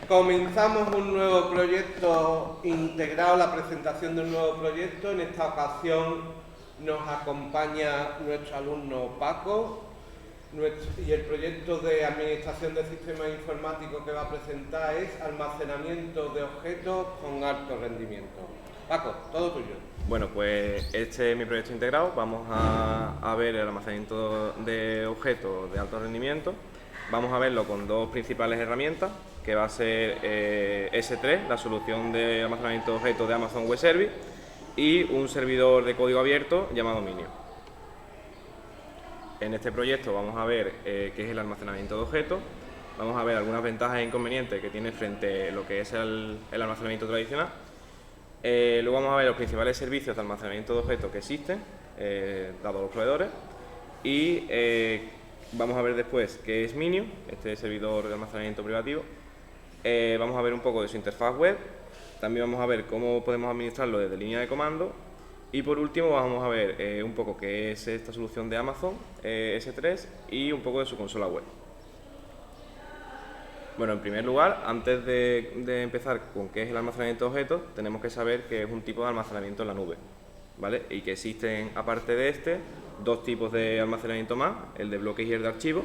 Comenzamos un nuevo proyecto integrado, la presentación de un nuevo proyecto. En esta ocasión nos acompaña nuestro alumno Paco y el proyecto de administración de sistemas informáticos que va a presentar es almacenamiento de objetos con alto rendimiento. Paco, todo tuyo. Bueno, pues este es mi proyecto integrado. Vamos a ver el almacenamiento de objetos de alto rendimiento. Vamos a verlo con dos principales herramientas, que va a ser S3, la solución de almacenamiento de objetos de Amazon Web Service, y un servidor de código abierto llamado Minio. En este proyecto vamos a ver qué es el almacenamiento de objetos, vamos a ver algunas ventajas e inconvenientes que tiene frente a lo que es el almacenamiento tradicional. Luego vamos a ver los principales servicios de almacenamiento de objetos que existen, dados los proveedores, y vamos a ver después qué es Minio, este servidor de almacenamiento privativo. Vamos a ver un poco de su interfaz web, también vamos a ver cómo podemos administrarlo desde línea de comando, y por último vamos a ver un poco qué es esta solución de Amazon S3 y un poco de su consola web. Bueno, en primer lugar, antes de empezar con qué es el almacenamiento de objetos, tenemos que saber que es un tipo de almacenamiento en la nube, ¿vale? Y que existen, aparte de este, dos tipos de almacenamiento más, el de bloques y el de archivos.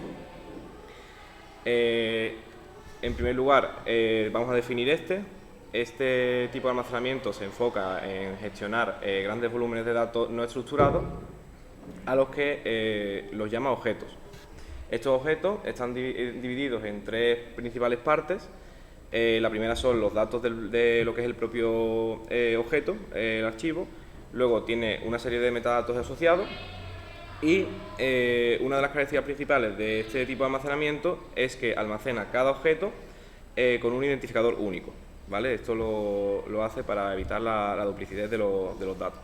En primer lugar, vamos a definir este tipo de almacenamiento se enfoca en gestionar grandes volúmenes de datos no estructurados, a los que los llama objetos. Estos objetos están divididos en tres principales partes. La primera son los datos de lo que es el propio objeto, el archivo. Luego tiene una serie de metadatos asociados. Y una de las características principales de este tipo de almacenamiento es que almacena cada objeto con un identificador único, ¿vale? Esto lo hace para evitar la duplicidad de los datos.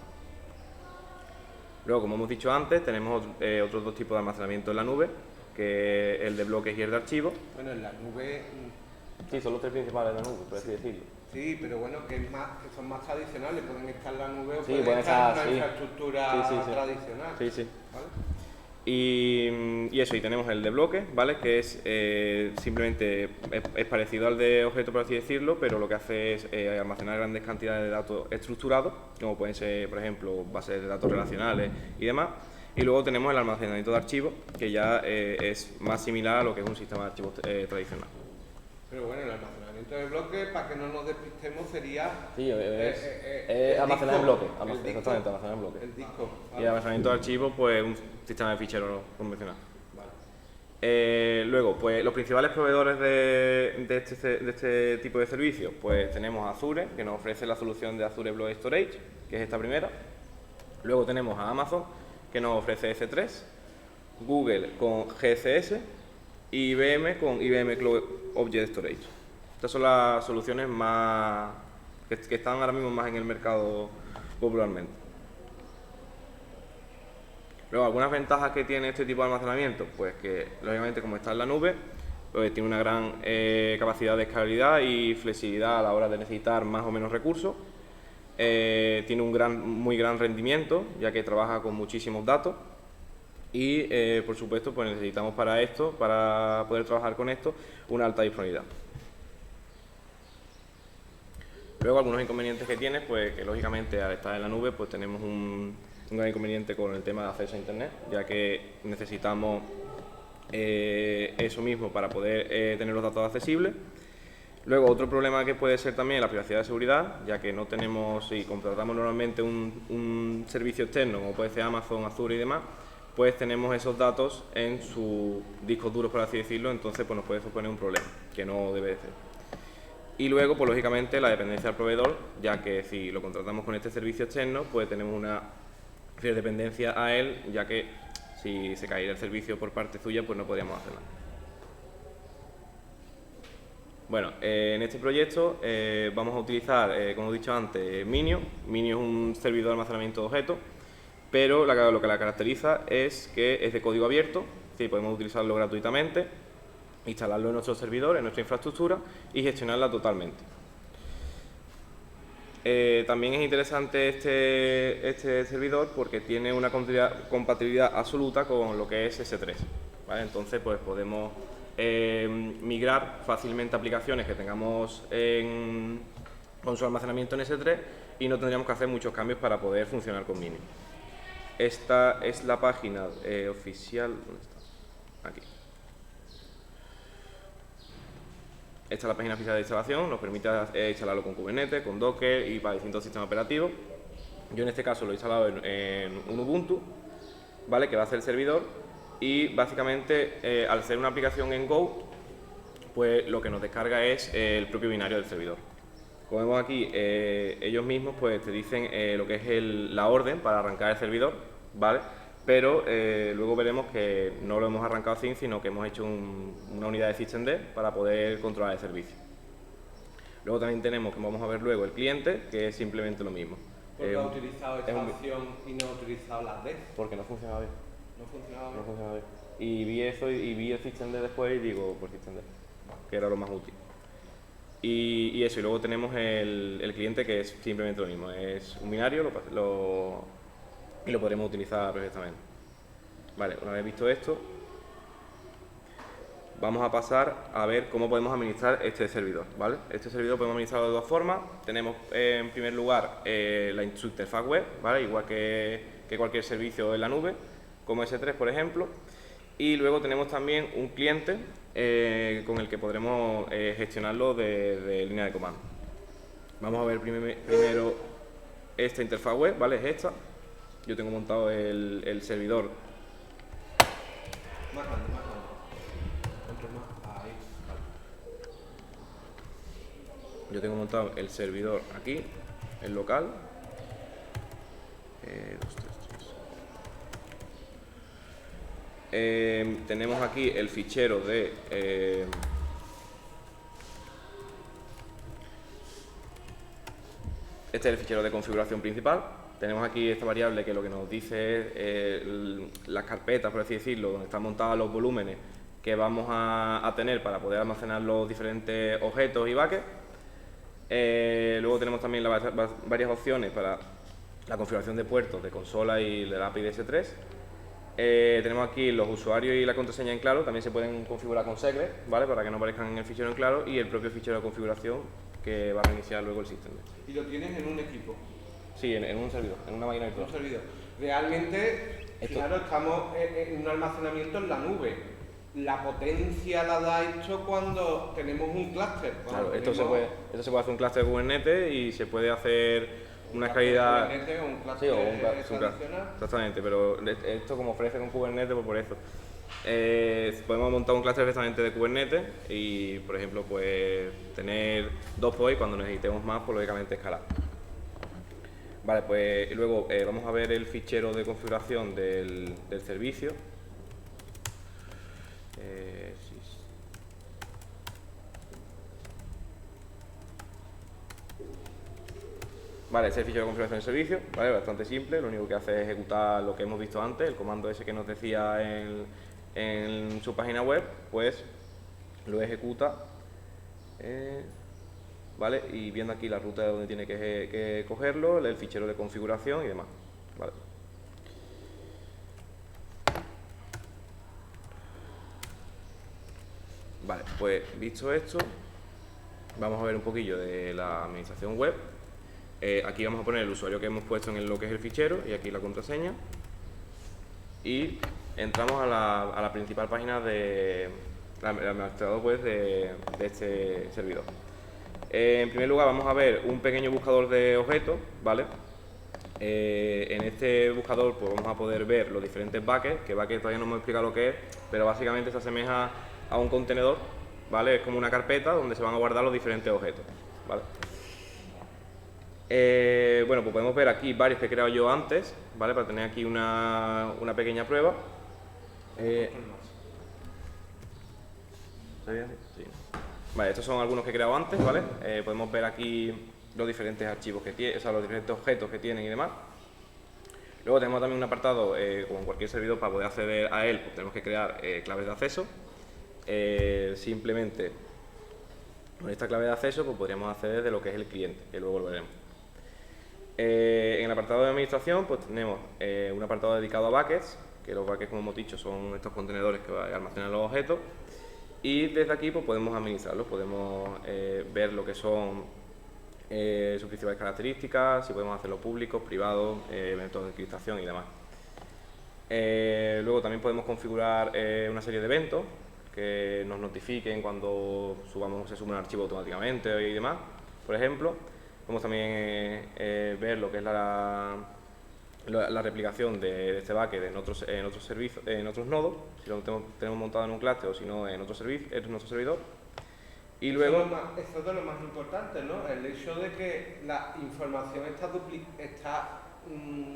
Luego, como hemos dicho antes, tenemos otros dos tipos de almacenamiento en la nube, que es el de bloques y el de archivos. Bueno, en la nube... Sí, son los tres principales de la nube, por así decirlo. Sí, pero bueno, que son más tradicionales, pueden estar en la nube o Sí, pueden estar en una sí. infraestructura Sí. tradicional. Sí. ¿Vale? Y eso, y tenemos el de bloques, ¿vale? Que es simplemente es parecido al de objeto, por así decirlo, pero lo que hace es almacenar grandes cantidades de datos estructurados, como pueden ser, por ejemplo, bases de datos relacionales y demás. Y luego tenemos el almacenamiento de archivos, que ya es más similar a lo que es un sistema de archivos tradicional. Pero bueno, el almacenamiento de bloques, para que no nos despistemos, sería... Sí, es almacenar en bloques, exactamente, almacenar en bloques. El disco. ¿Vale? Y el almacenamiento de archivos, pues un sistema de ficheros convencional. Vale. Luego, pues los principales proveedores de este tipo de servicios, pues tenemos Azure, que nos ofrece la solución de Azure Block Storage, que es esta primera. Luego tenemos a Amazon, que nos ofrece S3, Google con GCS y IBM con IBM Cloud Object Storage. Estas son las soluciones más que están ahora mismo más en el mercado popularmente. Luego, algunas ventajas que tiene este tipo de almacenamiento, pues que lógicamente como está en la nube, pues tiene una gran capacidad de escalabilidad y flexibilidad a la hora de necesitar más o menos recursos. Tiene un muy gran rendimiento, ya que trabaja con muchísimos datos. Y por supuesto, pues necesitamos para poder trabajar con esto, una alta disponibilidad. Luego, algunos inconvenientes que tiene, pues que lógicamente al estar en la nube, pues tenemos un gran inconveniente con el tema de acceso a internet, ya que necesitamos eso mismo para poder tener los datos accesibles. Luego, otro problema que puede ser también la privacidad de seguridad, ya que no tenemos, si contratamos normalmente un servicio externo, como puede ser Amazon, Azure y demás, pues tenemos esos datos en sus discos duros, por así decirlo, entonces pues nos puede suponer un problema, que no debe de ser. Y luego, pues lógicamente, la dependencia del proveedor, ya que si lo contratamos con este servicio externo, pues tenemos una fiel dependencia a él, ya que si se cae el servicio por parte suya, pues no podríamos hacer nada. Bueno, en este proyecto vamos a utilizar, como he dicho antes, Minio. Minio es un servidor de almacenamiento de objetos, pero lo que la caracteriza es que es de código abierto, sí, podemos utilizarlo gratuitamente, instalarlo en nuestro servidor, en nuestra infraestructura y gestionarla totalmente. También es interesante este servidor porque tiene una compatibilidad absoluta con lo que es S3, ¿vale? Entonces pues podemos migrar fácilmente aplicaciones que tengamos con su almacenamiento en S3 y no tendríamos que hacer muchos cambios para poder funcionar con Mini. Esta es la página oficial. ¿Dónde está? Aquí. Esta es la página oficial de instalación, nos permite instalarlo con Kubernetes, con Docker y para distintos sistemas operativos. Yo en este caso lo he instalado en un Ubuntu, ¿vale? Que va a ser el servidor, y básicamente al ser una aplicación en Go, pues lo que nos descarga es el propio binario del servidor. Como vemos aquí, ellos mismos pues te dicen lo que es la orden para arrancar el servidor, ¿vale? Pero luego veremos que no lo hemos arrancado así, sino que hemos hecho una unidad de systemd para poder controlar el servicio. Luego también tenemos, que vamos a ver luego, el cliente, que es simplemente lo mismo. ¿Por qué ha utilizado esta opción y no ha utilizado las D? Porque no funcionaba bien. No funcionaba bien. No funcionaba bien. Y vi eso y vi el systemd después y digo, pues systemd, que era lo más útil. Y eso, y luego tenemos el cliente, que es simplemente lo mismo, es un binario y lo podremos utilizar perfectamente. Vale, una vez visto esto, vamos a pasar a ver cómo podemos administrar este servidor, ¿vale? Este servidor podemos administrarlo de dos formas. Tenemos en primer lugar su interfaz web, ¿vale? Igual que cualquier servicio en la nube, como S3 por ejemplo. Y luego tenemos también un cliente con el que podremos gestionarlo de línea de comando. Vamos a ver primero esta interfaz web, ¿vale? Es esta. Yo tengo montado el servidor. Más grande, más grande. Otro más, ahí, vale. Yo tengo montado el servidor aquí, el local. 2, 3, 3. Tenemos aquí el fichero de este es el fichero de configuración principal. Tenemos aquí esta variable que lo que nos dice es las carpetas, por así decirlo, donde están montados los volúmenes que vamos a tener para poder almacenar los diferentes objetos y buckets. Luego tenemos también varias opciones para la configuración de puertos de consola y de la API de S3. Tenemos aquí los usuarios y la contraseña en claro, también se pueden configurar con secret, ¿vale? Para que no aparezcan en el fichero en claro, y el propio fichero de configuración que va a reiniciar luego el sistema. ¿Y lo tienes en un equipo? Sí, en un servidor, en una máquina virtual. Un servidor. Realmente, claro, estamos en un almacenamiento en la nube. La potencia la da esto cuando tenemos un clúster. Claro, esto se puede hacer un clúster de Kubernetes y se puede hacer una calidad. Kubernetes o un Sí, o un clúster clúster. tradicional. Exactamente, pero esto como ofrece con Kubernetes, pues por eso. Podemos montar un clúster perfectamente de Kubernetes y, por ejemplo, pues tener 2 POI, cuando necesitemos más, pues lógicamente escalar. Vale, pues luego vamos a ver el fichero de configuración del servicio. Sí. Vale, ese es el fichero de configuración del servicio, ¿vale? Bastante simple, lo único que hace es ejecutar lo que hemos visto antes, el comando ese que nos decía en su página web, pues lo ejecuta, ¿vale? Y viendo aquí la ruta de donde tiene que cogerlo, el fichero de configuración y demás, ¿vale? Vale, pues visto esto, vamos a ver un poquillo de la administración web. Aquí vamos a poner el usuario que hemos puesto en lo que es el fichero y aquí la contraseña. Y entramos a la principal página del administrador web de este servidor. En primer lugar vamos a ver un pequeño buscador de objetos, ¿vale? En este buscador pues vamos a poder ver los diferentes buckets, que bucket todavía no hemos explicado lo que es, pero básicamente se asemeja a un contenedor, ¿vale? Es como una carpeta donde se van a guardar los diferentes objetos, ¿vale? Bueno, pues podemos ver aquí varios que he creado yo antes, ¿vale? Para tener aquí una pequeña prueba. Sí. Vale, estos son algunos que he creado antes, ¿vale? Podemos ver aquí los diferentes archivos que tiene, o sea, los diferentes objetos que tienen y demás. Luego tenemos también un apartado, como en cualquier servidor, para poder acceder a él, pues tenemos que crear claves de acceso. Simplemente con esta clave de acceso pues podríamos acceder de lo que es el cliente, que luego lo veremos. En el apartado de administración pues tenemos un apartado dedicado a buckets, que los buckets, como hemos dicho, son estos contenedores que almacenan los objetos. y desde aquí pues podemos administrarlos, podemos ver lo que son sus principales características, si podemos hacerlo públicos, privados, métodos de encriptación y demás. Luego también podemos configurar una serie de eventos que nos notifiquen cuando se sube un archivo automáticamente y demás, por ejemplo. Podemos también ver lo que es la replicación de este bucket en otros servicios, en otros nodos, si lo tenemos montado en un clúster o si no en otro servidor. Y luego, eso es de lo más importante, ¿no? El hecho de que la información está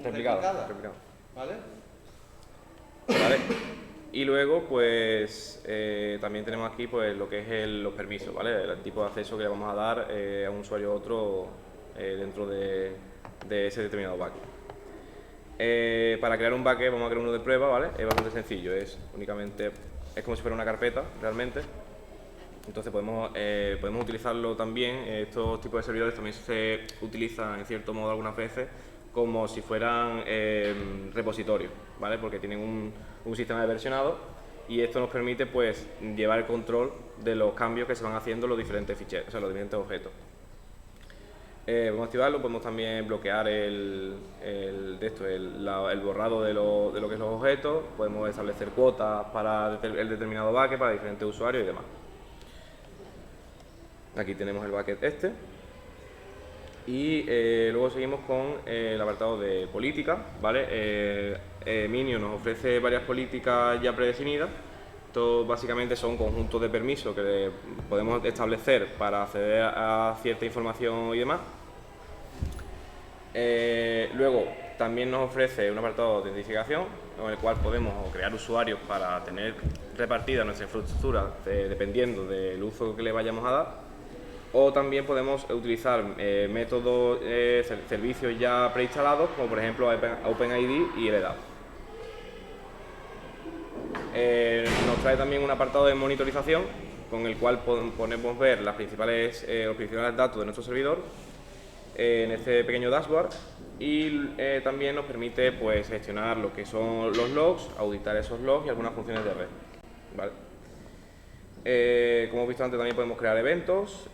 replicada. ¿Vale? ¿Vale? Y luego, pues, también tenemos aquí pues, lo que es los permisos, ¿vale? El tipo de acceso que le vamos a dar a un usuario u otro dentro de ese determinado bucket. Para crear un bucket vamos a crear uno de prueba, ¿vale? Es bastante sencillo, es como si fuera una carpeta, realmente. Entonces podemos utilizarlo también, estos tipos de servidores también se utilizan en cierto modo algunas veces como si fueran repositorios, ¿vale? Porque tienen un sistema de versionado y esto nos permite pues llevar el control de los cambios que se van haciendo en los diferentes ficheros, o sea, los diferentes objetos. Podemos activarlo, podemos también bloquear el borrado de lo que es los objetos, podemos establecer cuotas para el determinado bucket, para diferentes usuarios y demás. Aquí tenemos el bucket este. Y luego seguimos con el apartado de política, ¿vale? Minio nos ofrece varias políticas ya predefinidas. Esto básicamente son conjuntos de permisos que podemos establecer para acceder a cierta información y demás. Luego también nos ofrece un apartado de autentificación con el cual podemos crear usuarios para tener repartida nuestra infraestructura dependiendo del uso que le vayamos a dar. O también podemos utilizar métodos, servicios ya preinstalados, como por ejemplo OpenID y LDAP. Nos trae también un apartado de monitorización, con el cual podemos ver los principales datos de nuestro servidor en este pequeño dashboard. Y también nos permite pues, gestionar lo que son los logs, auditar esos logs y algunas funciones de red, ¿vale? Como hemos visto antes, también podemos crear eventos,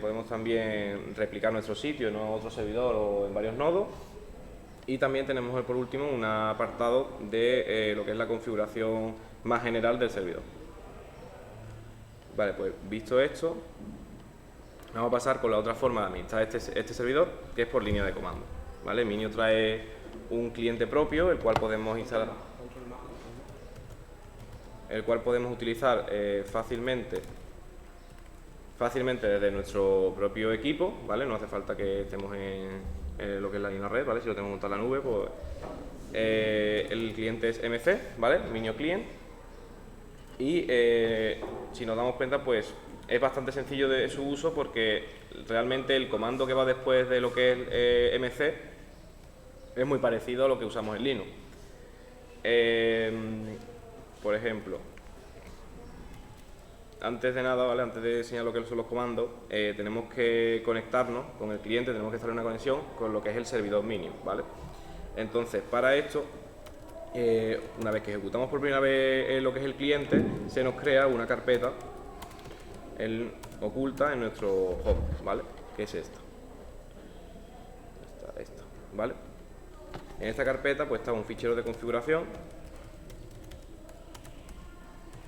podemos también replicar nuestro sitio en otro servidor o en varios nodos. Y también tenemos por último un apartado de lo que es la configuración más general del servidor. Vale, pues visto esto, vamos a pasar con la otra forma de administrar este servidor, que es por línea de comando, ¿vale? Minio trae un cliente propio, el cual podemos instalar. El cual podemos utilizar fácilmente desde nuestro propio equipo, ¿vale? No hace falta que estemos en lo que es la red, ¿vale? Si lo tenemos montado en la nube, pues el cliente es MC, ¿vale? Minio Client. Y si nos damos cuenta, pues es bastante sencillo de su uso porque realmente el comando que va después de lo que es MC es muy parecido a lo que usamos en Linux. Por ejemplo, antes de nada, ¿vale? Antes de enseñar lo que son los comandos, tenemos que conectarnos con el cliente, tenemos que hacer una conexión con lo que es el servidor Minio, ¿vale? Entonces, para esto, una vez que ejecutamos por primera vez lo que es el cliente, se nos crea una carpeta oculta en nuestro hub, ¿vale? Que es esta. Esta, ¿vale? En esta carpeta pues está un fichero de configuración,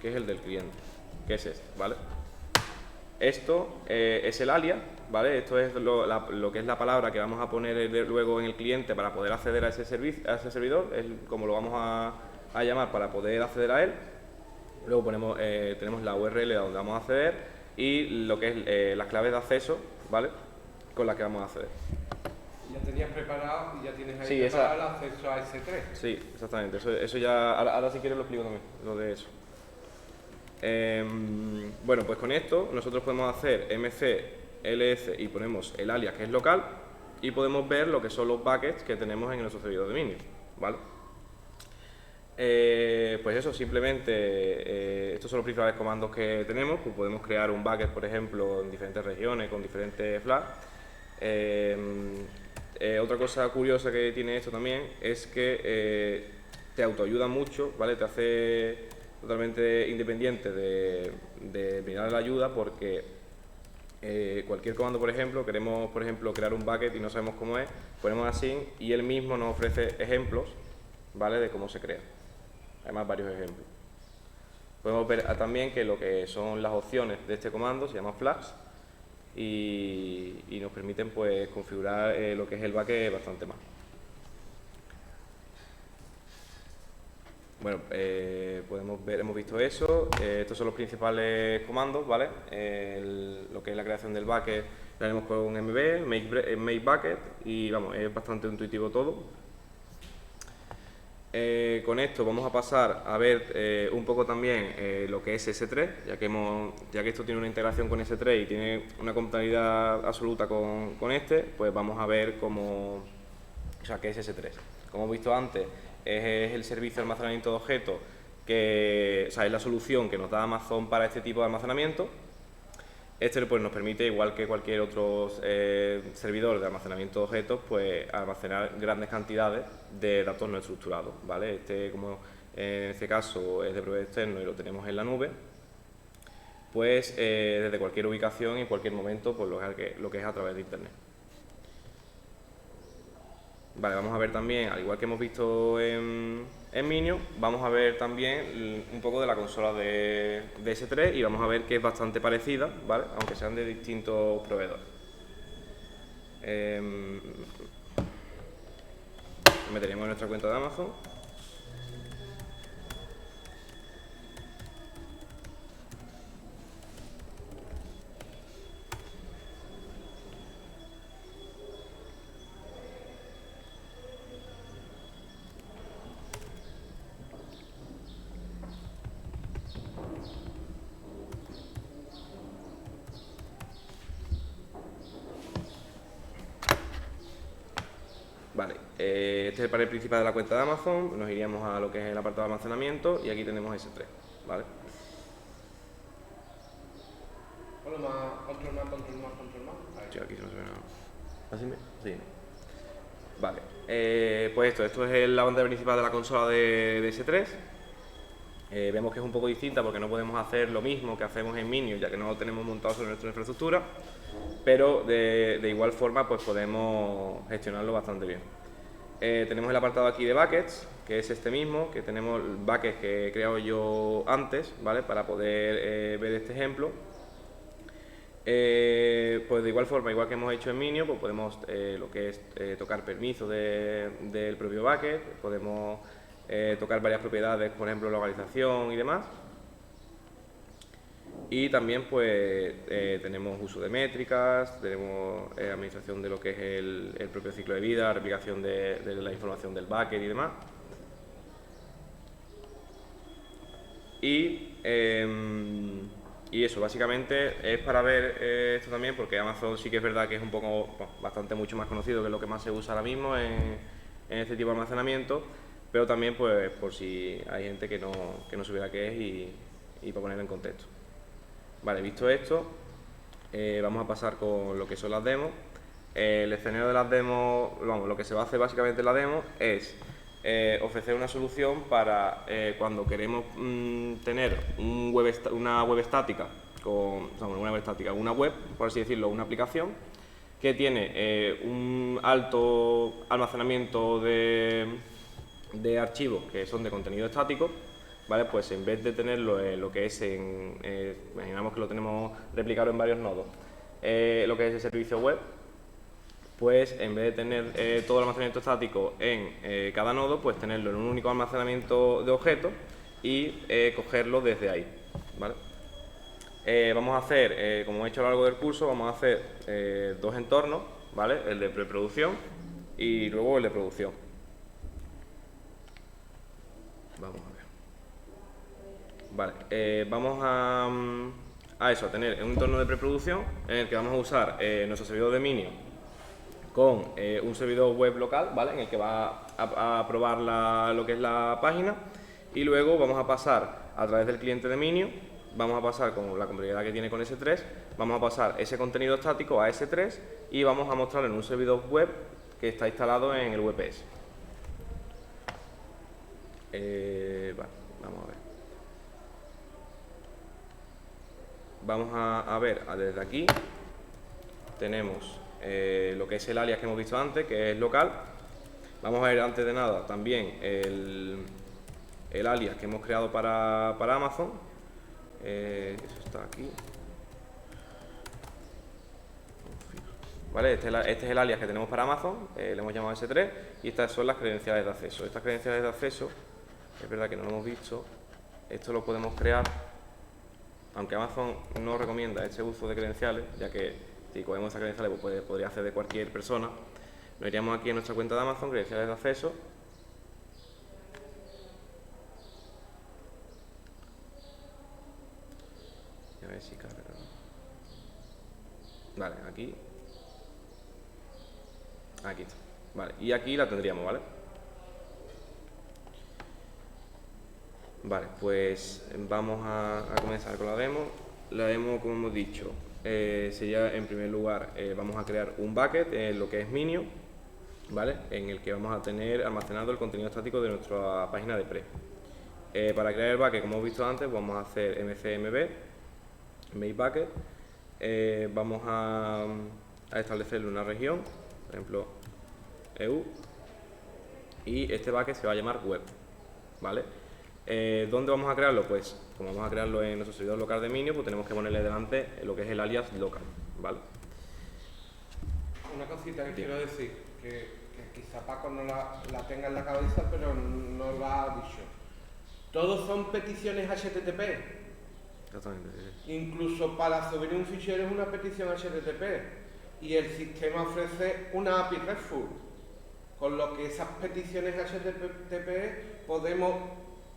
que es el del cliente, que es este, ¿vale? Esto es el alias, ¿vale? Esto es lo que es la palabra que vamos a poner luego en el cliente para poder acceder a ese servidor, es como lo vamos a llamar para poder acceder a él. Luego tenemos la URL a donde vamos a acceder y lo que es las claves de acceso, ¿vale? Con las que vamos a acceder. Ya tenías preparado y ya tienes ahí sí, preparado el acceso a S3. Sí, exactamente. Eso ya, ahora si quieres lo explico también, lo de eso. Bueno, pues con esto nosotros podemos hacer mcls y ponemos el alias que es local y podemos ver lo que son los buckets que tenemos en nuestro servidor de Minio, ¿vale? Pues eso, simplemente estos son los principales comandos que tenemos. Pues podemos crear un bucket, por ejemplo, en diferentes regiones con diferentes flags. Otra cosa curiosa que tiene esto también es que te autoayuda mucho, ¿vale? Te hace totalmente independiente de brindar la ayuda, porque cualquier comando, por ejemplo, queremos crear un bucket y no sabemos cómo es, ponemos así y él mismo nos ofrece ejemplos, ¿vale?, de cómo se crea. Además, varios ejemplos. Podemos ver también que lo que son las opciones de este comando se llama flags y nos permiten pues configurar lo que es el bucket bastante más. Bueno, podemos ver, hemos visto eso. Estos son los principales comandos, ¿vale? Lo que es la creación del bucket lo haremos con mb, make bucket, y vamos, es bastante intuitivo todo. Con esto vamos a pasar a ver un poco también lo que es S3, ya que esto tiene una integración con S3 y tiene una compatibilidad absoluta con este, pues vamos a ver qué es S3. Como hemos visto antes, es el servicio de almacenamiento de objetos es la solución que nos da Amazon para este tipo de almacenamiento. Este pues nos permite, igual que cualquier otro servidor de almacenamiento de objetos, pues almacenar grandes cantidades de datos no estructurados, ¿vale? Como en este caso es de proveedor externo y lo tenemos en la nube, pues desde cualquier ubicación y en cualquier momento, pues lo que es a través de Internet. Vale, vamos a ver también, al igual que hemos visto en Minio, vamos a ver también un poco de la consola de S3 y vamos a ver que es bastante parecida, ¿vale?, aunque sean de distintos proveedores. Nos meteríamos en nuestra cuenta de Amazon. Vale, este es el panel principal de la cuenta de Amazon. Nos iríamos a lo que es el apartado de almacenamiento y aquí tenemos S3, ¿vale? Control más. Sí, aquí se nos ve nada. ¿Así? Sí. Vale, pues esto es la pantalla principal de la consola de S3. Vemos que es un poco distinta porque no podemos hacer lo mismo que hacemos en Minio, ya que no lo tenemos montado sobre nuestra infraestructura, pero de igual forma pues podemos gestionarlo bastante bien. Tenemos el apartado aquí de buckets, que es este mismo, que tenemos el bucket que he creado yo antes, ¿vale?, para poder ver este ejemplo. Pues de igual forma, igual que hemos hecho en Minio, pues podemos lo que es tocar permisos del propio bucket, podemos tocar varias propiedades, por ejemplo localización y demás. Y también pues tenemos uso de métricas, tenemos administración de lo que es el propio ciclo de vida, replicación de la información del bucket y demás. Y eso, básicamente, es para ver esto también, porque Amazon sí que es verdad que es un poco, bastante mucho más conocido, que es lo que más se usa ahora mismo en este tipo de almacenamiento, pero también pues por si hay gente que no supiera qué es y para ponerlo en contexto. Vale, visto esto, vamos a pasar con lo que son las demos. El escenario de las demos, lo que se va a hacer básicamente en la demo es ofrecer una solución para cuando queremos tener una web estática, una web, por así decirlo, una aplicación que tiene un alto almacenamiento de archivos que son de contenido estático, ¿vale? Pues en vez de tenerlo lo que es imaginamos que lo tenemos replicado en varios nodos, lo que es el servicio web, pues en vez de tener todo el almacenamiento estático en cada nodo, pues tenerlo en un único almacenamiento de objetos y cogerlo desde ahí, ¿vale? Vamos a hacer, como he hecho a lo largo del curso, vamos a hacer dos entornos, ¿vale? El de preproducción y luego el de producción. Vamos a ver. Vale, vamos a tener un entorno de preproducción en el que vamos a usar nuestro servidor de Minio con un servidor web local, ¿vale?, en el que va a probar lo que es la página, y luego vamos a pasar a través del cliente de Minio, vamos a pasar con la compatibilidad que tiene con S3, vamos a pasar ese contenido estático a S3 y vamos a mostrarlo en un servidor web que está instalado en el VPS. Vale, vamos a ver. vamos a ver desde aquí, tenemos lo que es el alias que hemos visto antes, que es local. Vamos a ver antes de nada también el alias que hemos creado para Amazon. Eso está aquí. ¿Vale? Este es el alias que tenemos para Amazon, le hemos llamado S3, y estas son las credenciales de acceso. Estas credenciales de acceso, es verdad que no lo hemos visto, esto lo podemos crear, aunque Amazon no recomienda este uso de credenciales, ya que si cogemos esas credenciales pues podría acceder cualquier persona. Nos iríamos aquí en nuestra cuenta de Amazon, credenciales de acceso. A ver si carga. Vale, aquí. Aquí está. Vale, y aquí la tendríamos, ¿vale? Vale, pues vamos a comenzar con la demo. La demo, como hemos dicho, sería en primer lugar, vamos a crear un bucket en lo que es Minio, ¿vale? En el que vamos a tener almacenado el contenido estático de nuestra página de pre. Para crear el bucket, como hemos visto antes, vamos a hacer mcmb, make bucket. Vamos a establecerle una región, por ejemplo EU, y este bucket se va a llamar web, ¿vale? ¿Dónde vamos a crearlo? Pues como vamos a crearlo en nuestro servidor local de Minio, pues tenemos que ponerle delante lo que es el alias local, ¿vale? Una cosita que quiero decir, que quizá Paco no la tenga en la cabeza, pero no la ha dicho. Todos son peticiones HTTP. Exactamente, sí. Incluso para subir un fichero es una petición HTTP. Y el sistema ofrece una API RESTful. Con lo que esas peticiones HTTP podemos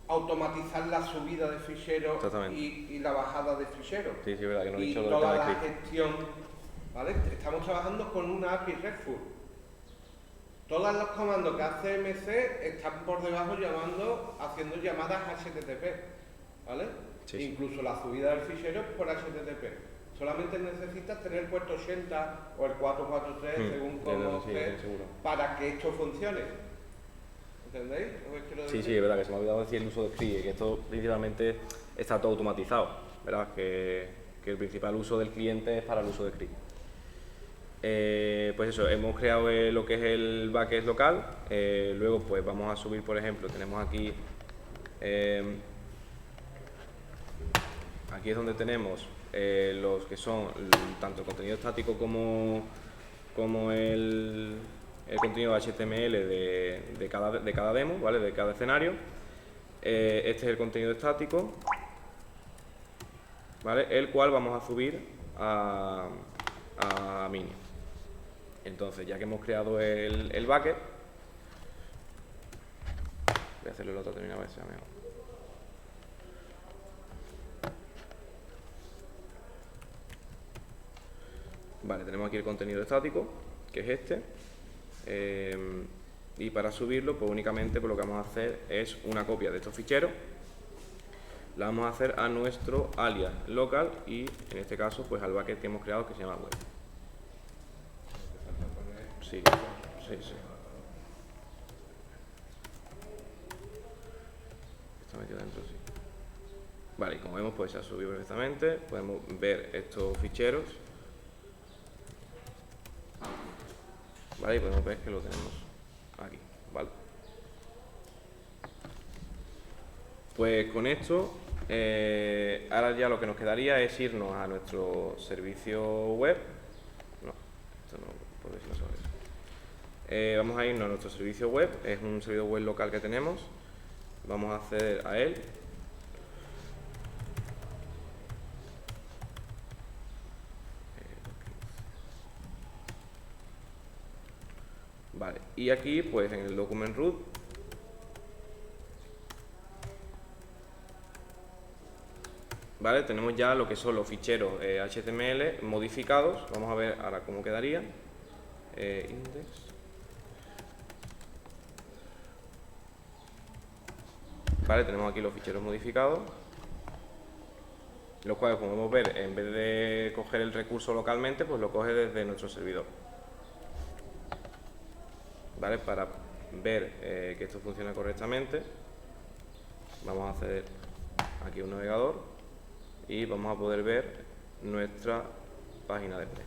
automatizar la subida de ficheros y la bajada de ficheros. Sí, sí, verdad que no he y dicho lo toda del la JavaScript. gestión, ¿vale? Estamos trabajando con una API RESTful. Todos los comandos que hace MC están por debajo haciendo llamadas HTTP, ¿vale? Sí, sí. Incluso la subida del fichero es por HTTP. Solamente necesitas tener el puerto 80 o el 443, según cómo esté, para que esto funcione. ¿Entendéis? Sí, sí, es verdad que se me ha olvidado decir el uso de script, que esto principalmente está todo automatizado, ¿verdad? Que el principal uso del cliente es para el uso de script. Pues eso, hemos creado lo que es el bucket local. Luego pues vamos a subir, por ejemplo, tenemos aquí aquí es donde tenemos los que son tanto el contenido estático como el contenido HTML de cada demo, ¿vale? De cada escenario. Este es el contenido estático, ¿vale? El cual vamos a subir a Minio. Entonces, ya que hemos creado el bucket, voy a hacerlo en la otra terminal a ver si sea mejor. Vale, tenemos aquí el contenido estático, que es este. Y para subirlo, pues únicamente pues, lo que vamos a hacer es una copia de estos ficheros. La vamos a hacer a nuestro alias local y en este caso pues al bucket que hemos creado que se llama web. Sí, sí, sí. Está metido dentro, sí. Vale, y como vemos pues se ha subido perfectamente. Podemos ver estos ficheros. Vale, y podemos ver que lo tenemos aquí, ¿vale? Pues con esto, ahora ya lo que nos quedaría es irnos a nuestro servicio web. No, esto no puedo decirlo sobre eso. Vamos a irnos a nuestro servicio web, es un servidor web local que tenemos. Vamos a acceder a él. Vale, y aquí pues en el document root vale, tenemos ya lo que son los ficheros HTML modificados. Vamos a ver ahora cómo quedaría. Index. Vale, tenemos aquí los ficheros modificados, los cuales, como podemos ver, en vez de coger el recurso localmente, pues lo coge desde nuestro servidor. ¿Vale? Para ver que esto funciona correctamente, vamos a acceder aquí a un navegador y vamos a poder ver nuestra página de pre.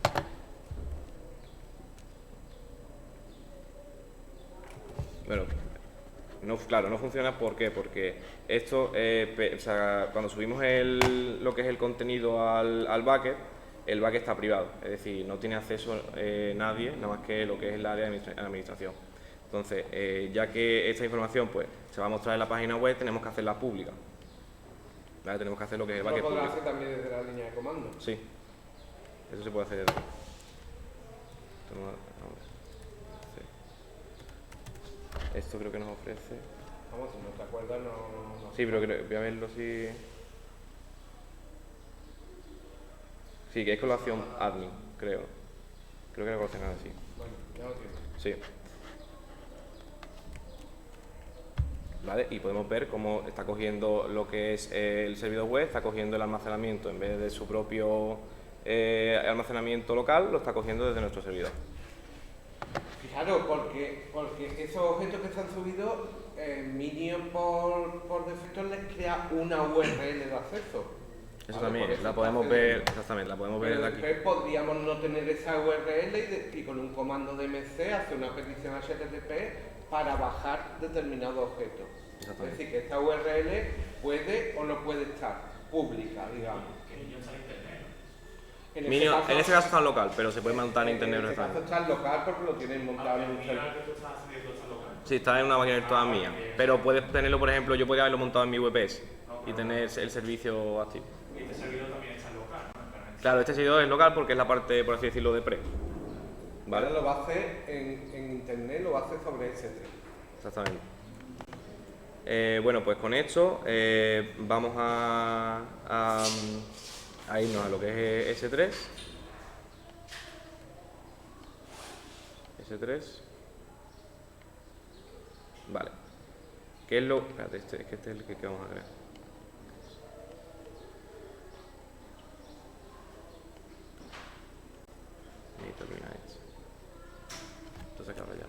Bueno, claro, no funciona. ¿Por qué? Porque esto, o sea, cuando subimos lo que es el contenido al bucket, el bucket está privado, es decir, no tiene acceso nadie, nada más que lo que es el área de administración. Entonces, ya que esta información pues, se va a mostrar en la página web, tenemos que hacerla pública. ¿Vale? Tenemos que hacer lo que es el bucket público. ¿Lo público. podrás hacer también desde la línea de comando? Sí, eso se puede hacer desde aquí. Esto creo que nos ofrece. Vamos, si no te acuerdas, no. Sí, pero voy a verlo si. Sí, que es colación admin, creo. Creo que la colación así. Bueno, ya lo tienes. Sí. ¿Vale? Y podemos ver cómo está cogiendo lo que es el servidor web, está cogiendo el almacenamiento en vez de su propio almacenamiento local, lo está cogiendo desde nuestro servidor. Claro, porque esos objetos que se han subido, Minion por defecto les crea una URL de acceso. Eso ¿vale? también, la podemos ver, exactamente, la podemos ver Pero desde aquí. después podríamos no tener esa URL y con un comando de MC hacer una petición HTTP para bajar determinado objeto. Es decir, que esta URL puede o no puede estar pública, digamos. Minion, en este caso está en local, pero se puede montar en internet. En este caso está en local porque lo tienen montado en un servidor. Sí, está en una máquina virtual mía, pero puedes tenerlo, por ejemplo, yo podría haberlo montado en mi VPS y tener el servicio activo. Y este servidor también está en local, ¿no? Claro, este servidor es local porque es la parte, por así decirlo, de pre. ¿Vale? Ahora lo va a hacer en internet, lo va a hacer sobre S3. Exactamente. Bueno, pues con esto vamos a irnos a lo que es S3. Vale. ¿Qué es lo...? Espérate, es que este es el que vamos a crear. Y termina esto. Entonces acaba ya.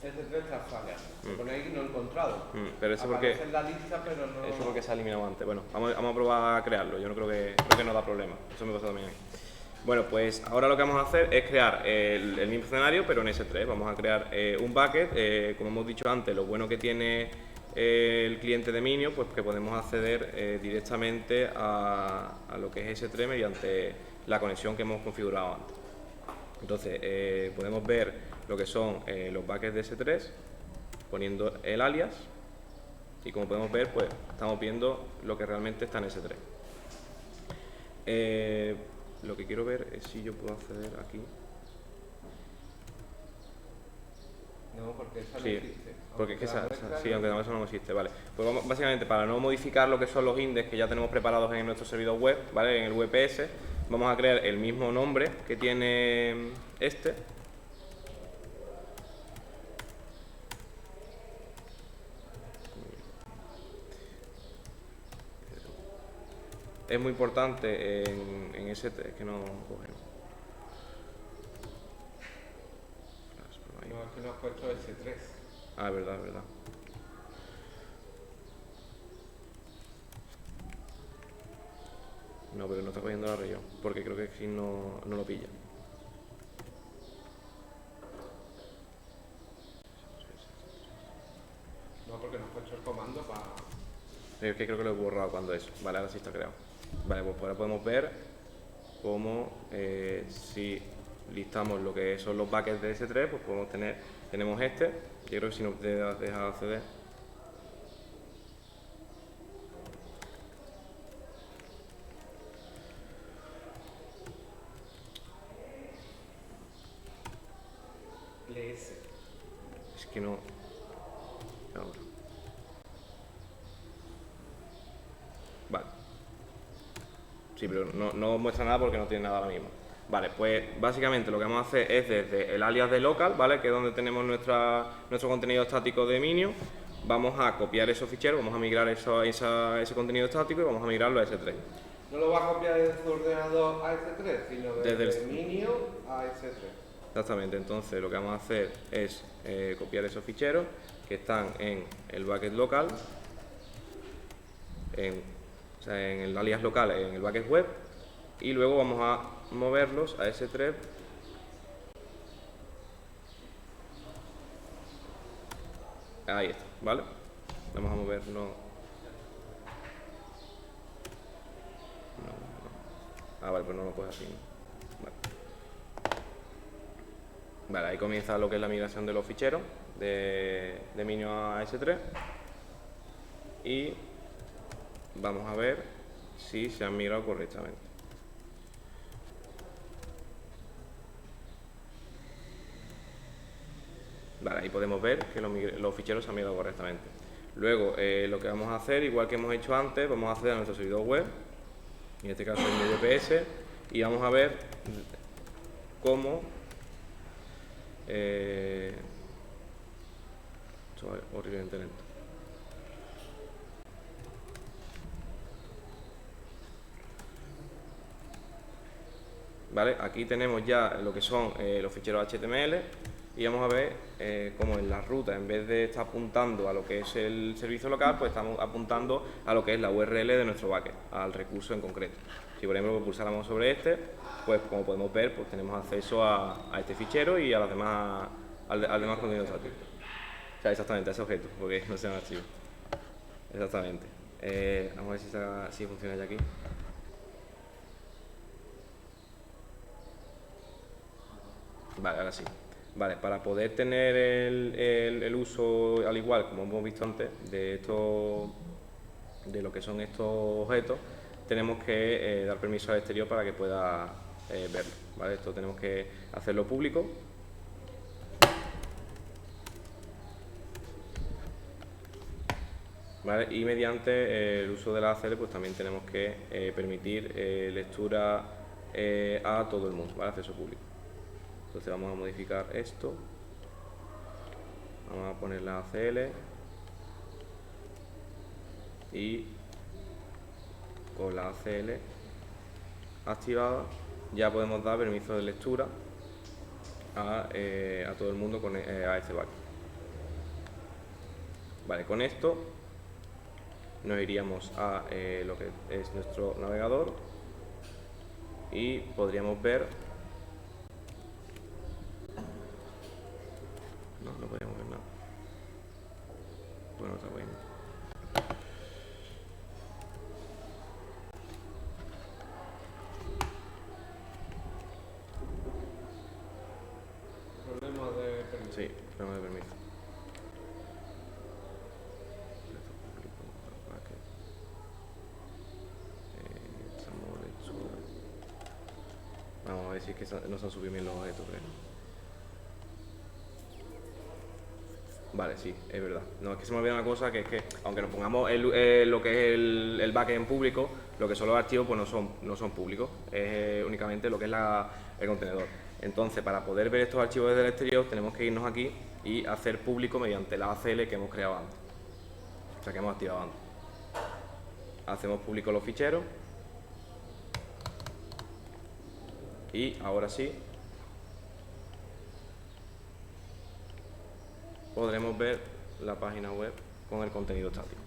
S3 está falla. Se pone ahí no encontrado. Pero eso porque... Aparece en la lista, pero no... Eso porque se ha eliminado antes. Bueno, vamos a probar a crearlo. Yo no creo que no da problema. Eso me pasa también a mí. Bueno, pues ahora lo que vamos a hacer es crear el mismo escenario, pero en S3. Vamos a crear un bucket. Como hemos dicho antes, lo bueno que tiene el cliente de Minio, pues que podemos acceder directamente a lo que es S3 mediante la conexión que hemos configurado antes. Entonces, podemos ver lo que son los buckets de S3, poniendo el alias, y como podemos ver, pues estamos viendo lo que realmente está en S3. Lo que quiero ver es si yo puedo acceder aquí. No, porque esa no Sí, existe. porque es que Sí, aunque eso no existe, vale. Pues vamos, básicamente, para no modificar lo que son los index que ya tenemos preparados en nuestro servidor web, ¿vale? En el VPS, vamos a crear el mismo nombre que tiene este. Es muy importante en ese... Es que no coge. No, es que no has puesto S3. Ah, es verdad, es verdad. No, pero no está cogiendo la región, porque creo que aquí no lo pilla. No, porque no has puesto el comando para... Es que creo que lo he borrado cuando eso. Vale, ahora sí está creado. Vale, pues ahora podemos ver cómo si listamos lo que son los buckets de S3, pues podemos tenemos este. Yo creo que si nos deja acceder. LS. Es que no. Ahora. Vale. Sí, pero no muestra nada porque no tiene nada ahora mismo. Vale, pues básicamente lo que vamos a hacer es desde el alias de local, ¿vale? Que es donde tenemos nuestro contenido estático de Minio. Vamos a copiar esos ficheros, vamos a migrar ese contenido estático y vamos a migrarlo a S3. No lo va a copiar desde su ordenador a S3, sino desde Minio a S3. Exactamente, entonces lo que vamos a hacer es copiar esos ficheros que están en el bucket local, en o sea, en el alias local, en el bucket web, y luego vamos a moverlos a S3. Ahí está, ¿vale? Vamos a movernos. Ah, vale, pues no lo coge así, ¿no? Vale. Vale, ahí comienza lo que es la migración de los ficheros de Minio a S3. Y vamos a ver si se han migrado correctamente. Vale, ahí podemos ver que los ficheros se han migrado correctamente. Luego, lo que vamos a hacer, igual que hemos hecho antes, vamos a acceder a nuestro servidor web, en este caso el VPS, y vamos a ver cómo esto es horriblemente lento. Vale, aquí tenemos ya lo que son los ficheros HTML y vamos a ver cómo en la ruta, en vez de estar apuntando a lo que es el servicio local, pues estamos apuntando a lo que es la URL de nuestro bucket, al recurso en concreto. Si por ejemplo pulsáramos sobre este, pues como podemos ver, pues tenemos acceso a este fichero y a las demás, al demás contenido estático. O sea, exactamente, a ese objeto, porque no se llama archivo. Exactamente. Vamos a ver si funciona ya aquí. Vale, ahora sí. Vale, para poder tener el uso, al igual como hemos visto antes, de lo que son estos objetos, tenemos que dar permiso al exterior para que pueda verlo. ¿Vale? Esto tenemos que hacerlo público. ¿Vale? Y mediante el uso de la ACL, pues también tenemos que permitir lectura a todo el mundo, ¿vale? Acceso público. Entonces vamos a modificar esto, vamos a poner la ACL y con la ACL activada ya podemos dar permiso de lectura a todo el mundo a este bucket. Vale, con esto nos iríamos a lo que es nuestro navegador y podríamos ver. No podemos ver nada. Bueno, otra vez. Problema de permiso. Sí, problema de permiso. Vamos a ver si es que no se han subido bien los objetos, creo. Vale, sí, es verdad. No, es que se me olvida una cosa, que es que aunque nos pongamos lo que es el backend en público, lo que son los archivos pues no son públicos, es únicamente lo que es el contenedor. Entonces, para poder ver estos archivos desde el exterior, tenemos que irnos aquí y hacer público mediante la ACL que hemos creado antes, o sea, que hemos activado antes. Hacemos público los ficheros y ahora sí podremos ver la página web con el contenido estático.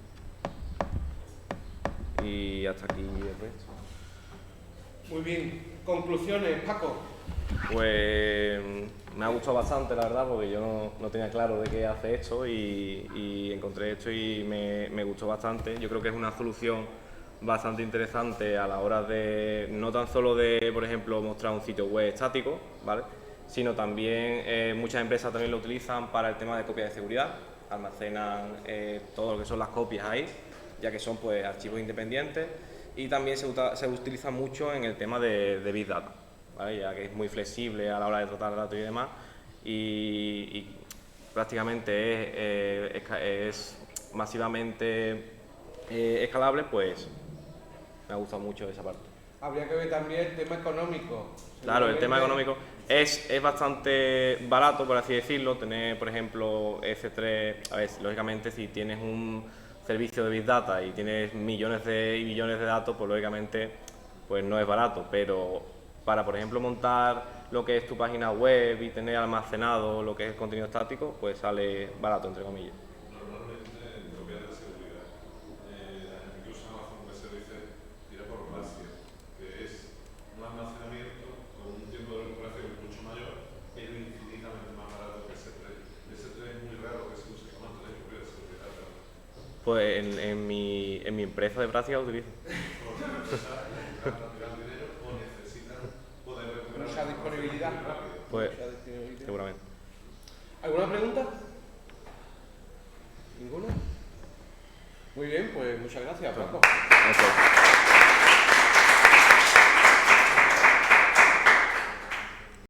Y hasta aquí el resto. Muy bien. Conclusiones, Paco. Pues me ha gustado bastante, la verdad, porque yo no tenía claro de qué hace esto y encontré esto y me gustó bastante. Yo creo que es una solución bastante interesante a la hora de, no tan solo de, por ejemplo, mostrar un sitio web estático, ¿vale?, sino también muchas empresas también lo utilizan para el tema de copia de seguridad, almacenan todo lo que son las copias ahí, ya que son pues archivos independientes, y también se utiliza mucho en el tema de Big Data, ¿vale?, ya que es muy flexible a la hora de tratar datos y demás, y prácticamente es masivamente escalable, pues me ha gustado mucho esa parte. Habría que ver también el tema económico. Claro, el tema económico es bastante barato, por así decirlo. Tener, por ejemplo, S3, a ver, lógicamente si tienes un servicio de Big Data y tienes millones y millones de datos, pues lógicamente pues no es barato, pero para, por ejemplo, montar lo que es tu página web y tener almacenado lo que es el contenido estático, pues sale barato, entre comillas. Normalmente, en copia de seguridad, incluso Amazon Web Services Pues en mi empresa de práctica lo utilizo. Mucha disponibilidad. Pues, Mucha disponibilidad. seguramente. ¿Alguna pregunta? ¿Ninguna? Muy bien, pues muchas gracias, Paco. Ok.